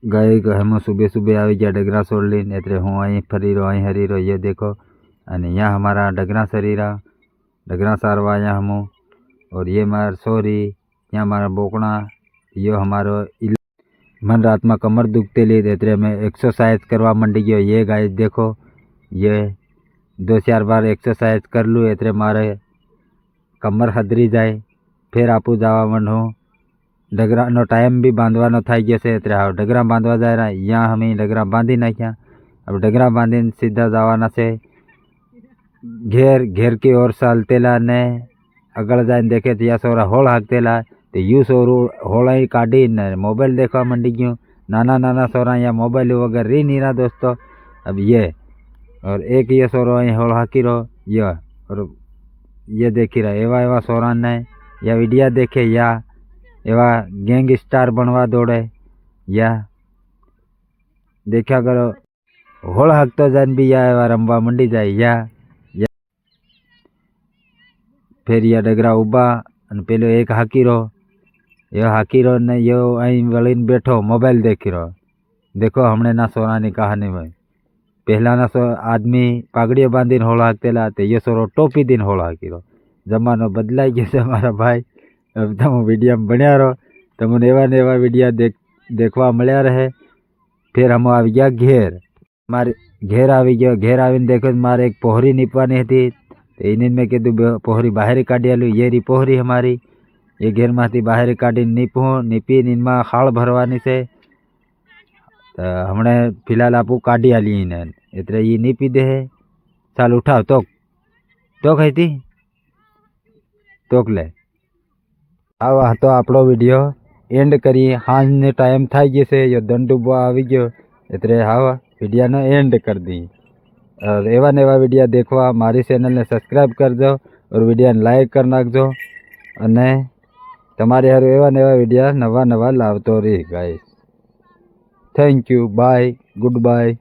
गए हम सुबह सुबह आ गया डगरा छोड़ लीन एतरे हूँ अँ फरी रो अँ हरी रो ये देखो। अने यहाँ हमारा डगरा शरीरा डगरा सारवा यहाँ हम और ये मार सोरी यहाँ हमारा बोकना यो हमारो मन रात में कमर दुखते ली एतरे में एक्सरसाइज करवा मंडी गयो। ये गाय देखो ये 2-4 बार एक्सरसाइज कर लूँ एतरे मारे कमर हदरी जाए फिर आपू जावा मंडू। डगरा नो टाइम भी बांधवा थी गयो से एतरे हाँ डगरा बांधवा जाए रहा। यहाँ हमें डगरा बांधी नाख्या। अब डगरा बांधी सीधा जावाना से घेर घेर की ओर चालतेला ने अगल जाए देखे तो या सोरा होल हाकतेला तो यू सोरू होल ही काढ़ी ने मोबाइल देखवा मंडी गयो। नाना नाना सोरा या मोबाइल वगैरह री नहीं रहा दोस्तों। अब ये और एक ये सोरो अँ होल हाकी रो ये और ये देखी रहा एवा एवा सोरा ने या वीडिया देखे या एवा गैंग स्टार बनवा दौड़े या देखा करो होल हकतो जान भी या एवा रमवा मंडी जाए या फिर या डगरा उबा पेलो एक हाकी रो ने यो अँ वलीन बैठो मोबाइल देखी रो। देखो हमने ना सोना की कहानी में पहला ना सो आदमी पागड़ियों बांधी होल हाकतेला तो ये सोरो टोपी दिन होल हाकी रो। जमानो बदलाई गयो से हमारा भाई। अब तुम वीडियो में बनिया रहो तमने एवा ने एवा वीडियो देखवा मिलया रहे। फिर हम आ गया घेर मारे घेर आ गयो। घेर आवीने देखो मारे एक पोहरी नीपवानी थी तो इन्हें मैं कीधु पोहरी बाहर काढ़ी आलू। ये री पोहरी हमारी ये घेर माथी बाहर काढ़ी नीपू नीपी इनमें खाल भरवानी से तो हमने फिलहाल आपू काढ़ी आली इन्हें एतरे ये नीपी दे है। चाल उठाओ तो खाई थी तोक ले आवा तो आपणो वीडियो एंड करी। हांज ने टाइम थाई गयो से यो दंड डूबो आवी गयो एतरे हावा वीडियो ने एंड कर दी। और एवा ने एवा वीडियो देखवा मारी चैनल ने सब्सक्राइब कर दो और वीडियो ने लाइक कर नाखजो अने तमारे हारू एवा ने एवा वीडियो नवा नवा लावतो रही guys. Thank you bye good bye.